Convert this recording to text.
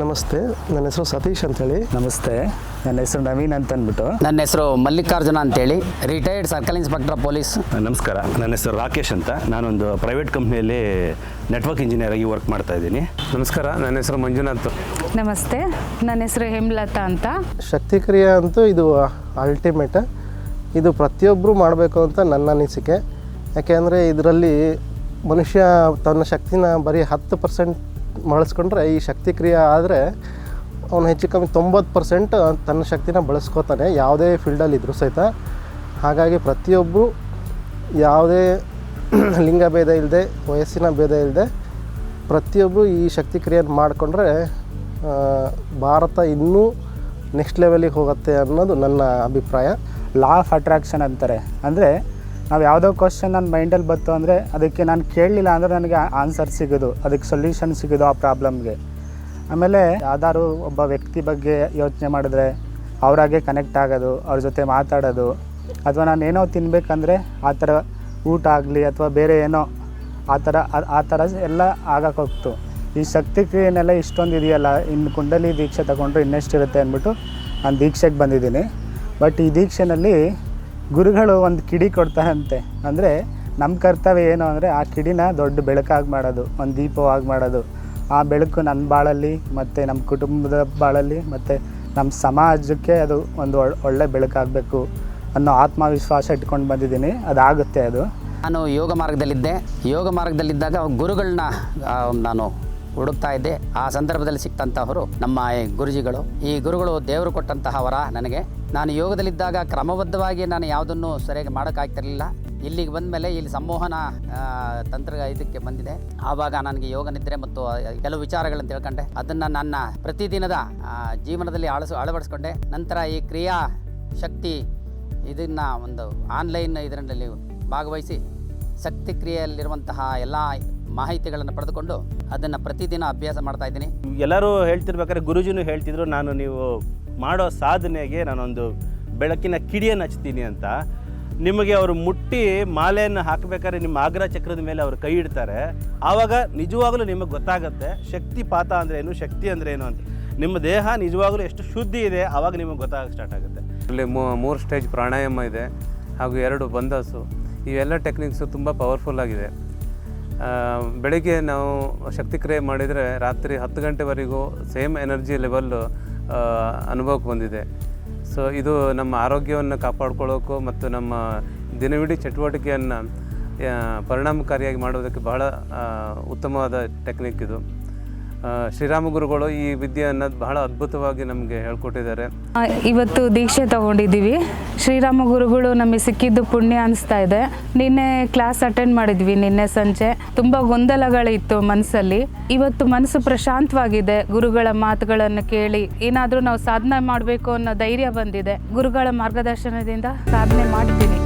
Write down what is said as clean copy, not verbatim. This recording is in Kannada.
ನಮಸ್ತೆ, ನನ್ನ ಹೆಸರು ಸತೀಶ್ ಅಂತೇಳಿ. ನಮಸ್ತೆ, ನನ್ನ ಹೆಸರು ನವೀನ್ ಅಂತ ಅಂದ್ಬಿಟ್ಟು. ನನ್ನ ಹೆಸರು ಮಲ್ಲಿಕಾರ್ಜುನ ಅಂತೇಳಿ, ರಿಟೈರ್ಡ್ ಸರ್ಕಲ್ ಇನ್ಸ್ಪೆಕ್ಟರ್ ಪೊಲೀಸ್. ನಮಸ್ಕಾರ, ನನ್ನ ಹೆಸರು ರಾಕೇಶ್ ಅಂತ. ನಾನೊಂದು ಪ್ರೈವೇಟ್ ಕಂಪ್ನಿಯಲ್ಲಿ ನೆಟ್ವರ್ಕ್ ಇಂಜಿನಿಯರ್ ಆಗಿ ವರ್ಕ್ ಮಾಡ್ತಾ ಇದ್ದೀನಿ. ನಮಸ್ಕಾರ, ನನ್ನ ಹೆಸರು ಮಂಜುನಾಥ್. ನಮಸ್ತೆ, ನನ್ನ ಹೆಸರು ಹೇಮಲತಾ ಅಂತ. ಶಕ್ತಿ ಕ್ರಿಯೆ ಅಂತೂ ಇದು ಅಲ್ಟಿಮೇಟ್. ಇದು ಪ್ರತಿಯೊಬ್ಬರು ಮಾಡಬೇಕು ಅಂತ ನನ್ನ ಅನಿಸಿಕೆ. ಯಾಕೆಂದರೆ ಇದರಲ್ಲಿ ಮನುಷ್ಯ ತನ್ನ ಶಕ್ತಿನ ಬರೀ 10% ಬಳಸ್ಕೊಂಡ್ರೆ ಈ ಶಕ್ತಿ ಕ್ರಿಯೆ ಆದರೆ ಅವನು ಹೆಚ್ಚು ಕಮ್ಮಿ 90% ತನ್ನ ಶಕ್ತಿನ ಬಳಸ್ಕೋತಾನೆ, ಯಾವುದೇ ಫೀಲ್ಡಲ್ಲಿ ಇದ್ರೂ ಸಹಿತ. ಹಾಗಾಗಿ ಪ್ರತಿಯೊಬ್ಬರು ಯಾವುದೇ ಲಿಂಗ ಭೇದ ಇಲ್ಲದೆ, ವಯಸ್ಸಿನ ಭೇದ ಇಲ್ಲದೆ ಪ್ರತಿಯೊಬ್ಬರು ಈ ಶಕ್ತಿ ಕ್ರಿಯೆಯನ್ನು ಮಾಡಿಕೊಂಡ್ರೆ ಭಾರತ ಇನ್ನೂ ನೆಕ್ಸ್ಟ್ ಲೆವೆಲಿಗೆ ಹೋಗುತ್ತೆ ಅನ್ನೋದು ನನ್ನ ಅಭಿಪ್ರಾಯ. ಲಾ ಆಫ್ ಅಟ್ರಾಕ್ಷನ್ ಅಂತಾರೆ. ಅಂದರೆ ನಾವು ಯಾವುದೋ ಕ್ವಶನ್ ನನ್ನ ಮೈಂಡಲ್ಲಿ ಬಂತು ಅಂದರೆ ಅದಕ್ಕೆ ನಾನು ಕೇಳಲಿಲ್ಲ ಅಂದರೆ ನನಗೆ ಆನ್ಸರ್ ಸಿಗೋದು, ಅದಕ್ಕೆ ಸೊಲ್ಯೂಷನ್ ಸಿಗೋದು ಆ ಪ್ರಾಬ್ಲಮ್ಗೆ. ಆಮೇಲೆ ಯಾವ್ದಾದ್ರು ಒಬ್ಬ ವ್ಯಕ್ತಿ ಬಗ್ಗೆ ಯೋಚನೆ ಮಾಡಿದ್ರೆ ಅವರಾಗೆ ಕನೆಕ್ಟ್ ಆಗೋದು, ಅವ್ರ ಜೊತೆ ಮಾತಾಡೋದು, ಅಥವಾ ನಾನು ಏನೋ ತಿನ್ನಬೇಕಂದ್ರೆ ಆ ಥರ ಊಟ ಆಗಲಿ ಅಥವಾ ಬೇರೆ ಏನೋ ಆ ಥರ ಎಲ್ಲ ಆಗೋಕ್ಕೋಗ್ತು. ಈ ಶಕ್ತಿ ಕ್ರಿಯೆನೆಲ್ಲ ಇಷ್ಟೊಂದು ಇದೆಯಲ್ಲ, ಇನ್ನು ಕುಂಡಲಿ ದೀಕ್ಷೆ ತಗೊಂಡ್ರೆ ಇನ್ನೆಷ್ಟಿರುತ್ತೆ ಅಂದ್ಬಿಟ್ಟು ನಾನು ದೀಕ್ಷೆಗೆ ಬಂದಿದ್ದೀನಿ. ಬಟ್ ಈ ದೀಕ್ಷೆನಲ್ಲಿ ಗುರುಗಳು ಒಂದು ಕಿಡಿ ಕೊಡ್ತಾರಂತೆ. ಅಂದರೆ ನಮ್ಮ ಕರ್ತವ್ಯ ಏನು ಅಂದರೆ ಆ ಕಿಡಿನ ದೊಡ್ಡ ಬೆಳಕಾಗಿ ಮಾಡೋದು, ಒಂದು ದೀಪವಾಗಿ ಮಾಡೋದು. ಆ ಬೆಳಕು ನನ್ನ ಬಾಳಲ್ಲಿ ಮತ್ತು ನಮ್ಮ ಕುಟುಂಬದ ಬಾಳಲ್ಲಿ ಮತ್ತು ನಮ್ಮ ಸಮಾಜಕ್ಕೆ ಅದು ಒಂದು ಒಳ್ಳೆ ಬೆಳಕಾಗಬೇಕು ಅನ್ನೋ ಆತ್ಮವಿಶ್ವಾಸ ಇಟ್ಕೊಂಡು ಬಂದಿದ್ದೀನಿ. ಅದಾಗುತ್ತೆ. ಅದು ನಾನು ಯೋಗ ಮಾರ್ಗದಲ್ಲಿದ್ದಾಗ ಗುರುಗಳನ್ನ ನಾನು ಹುಡುಕ್ತಾ ಇದ್ದೆ. ಆ ಸಂದರ್ಭದಲ್ಲಿ ಸಿಕ್ತಂತಹವರು ನಮ್ಮ ಗುರುಜಿಗಳು. ಈ ಗುರುಗಳು ದೇವರು ಕೊಟ್ಟಂತಹ ವರ ನನಗೆ. ನಾನು ಯೋಗದಲ್ಲಿದ್ದಾಗ ಕ್ರಮಬದ್ಧವಾಗಿ ನಾನು ಯಾವುದನ್ನು ಸರಿಯಾಗಿ ಮಾಡೋಕ್ಕಾಗ್ತಿರಲಿಲ್ಲ. ಇಲ್ಲಿಗೆ ಬಂದ ಮೇಲೆ ಇಲ್ಲಿ ಸಂಮೋಹನ ಇದಕ್ಕೆ ಬಂದಿದೆ. ಆವಾಗ ನನಗೆ ಯೋಗ ನಿದ್ರೆ ಮತ್ತು ಕೆಲವು ವಿಚಾರಗಳನ್ನು ತಿಳ್ಕೊಂಡೆ. ಅದನ್ನು ನನ್ನ ಪ್ರತಿದಿನದ ಜೀವನದಲ್ಲಿ ಅಳವಡಿಸ್ಕೊಂಡೆ. ನಂತರ ಈ ಕ್ರಿಯಾ ಶಕ್ತಿ ಇದನ್ನು ಒಂದು ಆನ್ಲೈನ್ ಇದರಲ್ಲಿ ಭಾಗವಹಿಸಿ ಶಕ್ತಿ ಕ್ರಿಯೆಯಲ್ಲಿರುವಂತಹ ಎಲ್ಲ ಮಾಹಿತಿಗಳನ್ನು ಪಡೆದುಕೊಂಡು ಅದನ್ನು ಪ್ರತಿದಿನ ಅಭ್ಯಾಸ ಮಾಡ್ತಾ ಇದ್ದೀನಿ. ಎಲ್ಲರೂ ಹೇಳ್ತಿರ್ಬೇಕಾದ್ರೆ ಗುರುಜಿನೂ ಹೇಳ್ತಿದ್ರು, ನೀವು ಮಾಡೋ ಸಾಧನೆಗೆ ನಾನೊಂದು ಬೆಳಕಿನ ಕಿಡಿಯನ್ನು ಹಚ್ತೀನಿ ಅಂತ. ನಿಮಗೆ ಅವರು ಮುಟ್ಟಿ ಮಾಲೆಯನ್ನು ಹಾಕಬೇಕಾದ್ರೆ ನಿಮ್ಮ ಆಗ್ರ ಚಕ್ರದ ಮೇಲೆ ಅವರು ಕೈ ಇಡ್ತಾರೆ. ಆವಾಗ ನಿಜವಾಗಲೂ ನಿಮಗೆ ಗೊತ್ತಾಗುತ್ತೆ ಶಕ್ತಿಪಾತ ಅಂದ್ರೇನು, ಶಕ್ತಿ ಅಂದ್ರೇನು ಅಂತ. ನಿಮ್ಮ ದೇಹ ನಿಜವಾಗಲೂ ಎಷ್ಟು ಶುದ್ಧಿ ಇದೆ ಆವಾಗ ನಿಮಗೆ ಗೊತ್ತಾಗಕ್ಕೆ ಸ್ಟಾರ್ಟ್ ಆಗುತ್ತೆ. ಇಲ್ಲಿ 3 ಸ್ಟೇಜ್ ಪ್ರಾಣಾಯಾಮ ಇದೆ, ಹಾಗೂ 2 ಬಂದಾಸು. ಇವೆಲ್ಲ ಟೆಕ್ನಿಕ್ಸು ತುಂಬ ಪವರ್ಫುಲ್ ಆಗಿದೆ. ಬೆಳಗ್ಗೆ ನಾವು ಶಕ್ತಿ ಕ್ರಿಯೆ ಮಾಡಿದರೆ ರಾತ್ರಿ 10 ಗಂಟೆವರೆಗೂ ಸೇಮ್ ಎನರ್ಜಿ ಲೆವೆಲ್ಲು ಅನುಭವಕ್ಕೆ ಬಂದಿದೆ. ಸೊ ಇದು ನಮ್ಮ ಆರೋಗ್ಯವನ್ನು ಕಾಪಾಡ್ಕೊಳ್ಳೋಕ್ಕೂ ಮತ್ತು ನಮ್ಮ ದಿನವಿಡೀ ಚಟುವಟಿಕೆಯನ್ನು ಪರಿಣಾಮಕಾರಿಯಾಗಿ ಮಾಡೋದಕ್ಕೆ ಬಹಳ ಉತ್ತಮವಾದ ಟೆಕ್ನಿಕ್ ಇದು. ಶ್ರೀರಾಮ ಗುರುಗಳು ಈ ವಿದ್ಯೆ ಅನ್ನೋದು ಬಹಳ ಅದ್ಭುತವಾಗಿ ನಮಗೆ ಹೇಳ್ಕೊಟ್ಟಿದ್ದಾರೆ. ಇವತ್ತು ದೀಕ್ಷೆ ತಗೊಂಡಿದ್ದೀವಿ. ಶ್ರೀರಾಮ ಗುರುಗಳು ನಮಗೆ ಸಿಕ್ಕಿದ್ದು ಪುಣ್ಯ ಅನಿಸ್ತಾ ಇದೆ. ನಿನ್ನೆ ಕ್ಲಾಸ್ ಅಟೆಂಡ್ ಮಾಡಿದ್ವಿ. ನಿನ್ನೆ ಸಂಜೆ ತುಂಬ ಗೊಂದಲಗಳಿತ್ತು ಮನಸ್ಸಲ್ಲಿ. ಇವತ್ತು ಮನಸ್ಸು ಪ್ರಶಾಂತವಾಗಿದೆ. ಗುರುಗಳ ಮಾತುಗಳನ್ನು ಕೇಳಿ ಏನಾದರೂ ನಾವು ಸಾಧನೆ ಮಾಡಬೇಕು ಅನ್ನೋ ಧೈರ್ಯ ಬಂದಿದೆ. ಗುರುಗಳ ಮಾರ್ಗದರ್ಶನದಿಂದ ಸಾಧನೆ ಮಾಡ್ತೀನಿ.